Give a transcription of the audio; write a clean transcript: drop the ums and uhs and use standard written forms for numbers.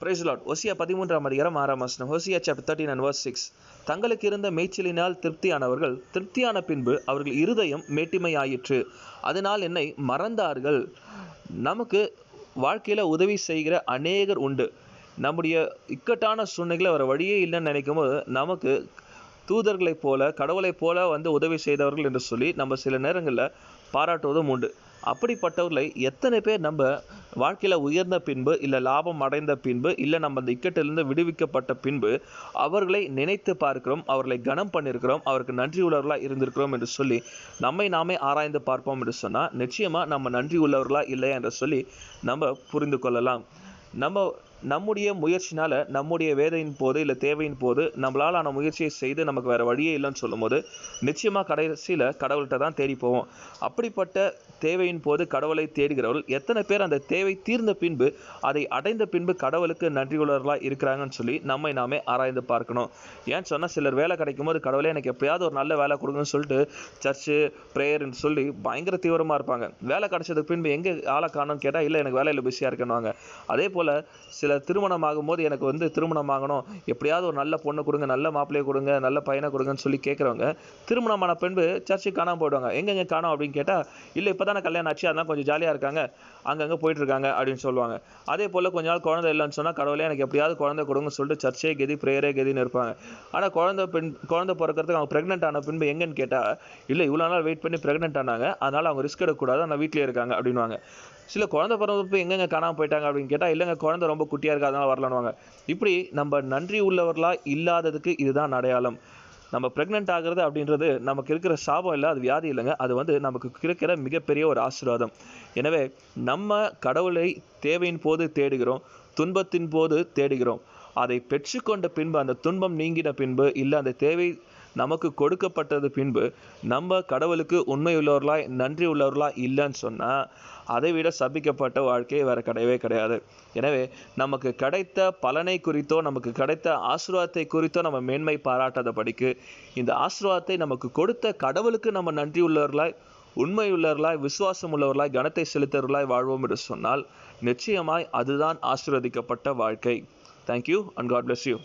Price Lord. ஓசியா 13ஆம் அதிகாரம் 6ஆம் வசனம். ஓசியா சாப்டர் 13 and verse 6. தங்களுக்கு இருந்த மேய்ச்சலினால் திருப்தியானவர்கள், திருப்தியான பின்பு அவர்கள் இருதயம் மேட்டிமையாயிற்று, அதனால் என்னை மறந்தார்கள். நமக்கு வாழ்க்கையில் உதவி செய்கிற அநேகர் உண்டு. நம்முடைய இக்கட்டான சூழ்நிலையில் வர வழியே இல்லைன்னு நினைக்கும் போது நமக்கு தூதர்களைப் போல, கடவுளைப் போல வந்து உதவி செய்தவர்கள் என்று சொல்லி நம்ம சில நேரங்களில் பாராட்டுவதும் உண்டு. அப்படிப்பட்டவர்களை எத்தனை பேர் நம்ம வாழ்க்கையில் உயர்ந்த பின்பு, இல்லை லாபம் அடைந்த பின்பு, இல்லை நம்ம அந்த இக்கட்டிலிருந்து விடுவிக்கப்பட்ட பின்பு அவர்களை நினைத்து பார்க்கிறோம், அவர்களை கனம் பண்ணியிருக்கிறோம், அவருக்கு நன்றி உள்ளவர்களாக இருந்திருக்கிறோம் என்று சொல்லி நம்மை நாமே ஆராய்ந்து பார்ப்போம் என்று சொன்னால் நிச்சயமாக நம்ம நன்றி உள்ளவர்களாக இல்லை என்று சொல்லி நம்ம புரிந்து கொள்ளலாம். நம்முடைய முயற்சினால், நம்முடைய வேதையின் போது இல்லை தேவையின் போது நம்மளால் ஆன முயற்சியை செய்து நமக்கு வேறு வழியே இல்லைன்னு சொல்லும் போது நிச்சயமாக கடைசியில் கடவுள்கிட்ட தான் தேடி போவோம். அப்படிப்பட்ட தேவையின் போது கடவுளை தேடுகிறவர்கள் எத்தனை பேர் அந்த தேவை தீர்ந்த பின்பு, அதை அடைந்த பின்பு கடவுளுக்கு நன்றியுள்ளவர்களாக இருக்கிறாங்கன்னு சொல்லி நம்மை நாமே ஆராய்ந்து பார்க்கணும். ஏன்னு சொன்னால் சிலர் வேலை கிடைக்கும் போது கடவுளே எனக்கு எப்படியாவது ஒரு நல்ல வேலை கொடுங்கன்னு சொல்லிட்டு சர்ச்சு ப்ரேயர்ன்னு சொல்லி பயங்கர தீவிரமாக இருப்பாங்க. வேலை கிடைச்சதுக்கு பின்பு எங்கே ஆளை காணும்னு கேட்டால் இல்லை எனக்கு வேலையில் பிஸியாக இருக்கணுவாங்க. அதே போல் சில திருமணம் ஆகும்போது எனக்கு வந்து திருமணம் ஆகணும், எப்படியாவது ஒரு நல்ல பொண்ணு கொடுங்க, நல்ல மாப்பிள்ளையை கொடுங்க, நல்ல பையனை கொடுங்கன்னு சொல்லி கேட்குறவங்க திருமணமான பின்பு சர்ச்சுக்கு காணாமல் போயிடுவாங்க. எங்கெங்கே காணோம் அப்படின்னு கேட்டால் இல்லை இப்போ தானே கல்யாணம் ஆச்சு, அதான் கொஞ்சம் ஜாலியாக இருக்காங்க, அங்கங்கே போயிட்டுருக்காங்க அப்படின்னு சொல்லுவாங்க. அதே போல் கொஞ்ச நாள் குழந்தை இல்லைன்னு சொன்னால் கடவுளே எனக்கு எப்படியாவது குழந்தை கொடுங்கன்னு சொல்லிட்டு சர்ச்சே கெதி ப்ரேயரே கெதின்னு இருப்பாங்க. ஆனால் குழந்தை பிறக்கிறதுக்கு அவங்க ப்ரெக்னென்ட் ஆன பின்பு எங்கன்னு கேட்டால் இல்லை இவ்வளோ நாள் வெயிட் பண்ணி ப்ரெக்னென்ட் ஆனாங்க, அதனால் அவங்க ரிஸ்க் எடுக்கக்கூடாது, அந்த வீட்டிலே இருக்காங்க அப்படின்வாங்க. சில குழந்தை பிறந்தப்போ எங்கெங்கே காணாமல் போயிட்டாங்க அப்படின்னு கேட்டால் இல்லைங்க குழந்தை ரொம்ப குட்டியாக இருக்குது அதனால் வரலான்னுவாங்க. இப்படி நம்ம நன்றி உள்ளவர்களாக இல்லாததுக்கு இதுதான் அடையாளம். நம்ம ப்ரெக்னென்ட் ஆகிறது அப்படின்றது நமக்கு இருக்கிற சாபம் இல்லை, அது வியாதி இல்லைங்க, அது வந்து நமக்கு கிடைக்கிற மிகப்பெரிய ஒரு ஆசீர்வாதம். எனவே நம்ம கடவுளை தேவையின் போது தேடுகிறோம், துன்பத்தின் போது தேடுகிறோம். அதை பெற்றுக்கொண்ட பின்பு, அந்த துன்பம் நீங்கின பின்பு, இல்லை அந்த தேவை நமக்கு கொடுக்கப்பட்டது பின்பு நம்ம கடவுளுக்கு உண்மை உள்ளவர்களாய் நன்றி உள்ளவர்களாக இல்லைன்னு சொன்னால் அதை விட சபிக்கப்பட்ட வாழ்க்கை வேறு கிடையவே கிடையாது. எனவே நமக்கு கிடைத்த பலனை குறித்தோ, நமக்கு கிடைத்த ஆசீர்வாதத்தை குறித்தோ நம்ம மேன்மை பாராட்டாதபடிக்கு இந்த ஆசீர்வாதத்தை நமக்கு கொடுத்த கடவுளுக்கு நம்ம நன்றி உள்ளவர்களாய், உண்மை உள்ளவர்களாய், விசுவாசம் உள்ளவர்களாய், கனத்தை செலுத்தவர்களாய் வாழ்வோம் என்று சொன்னால் நிச்சயமாய் அதுதான் ஆசீர்வதிக்கப்பட்ட வாழ்க்கை. Thank you and God bless you.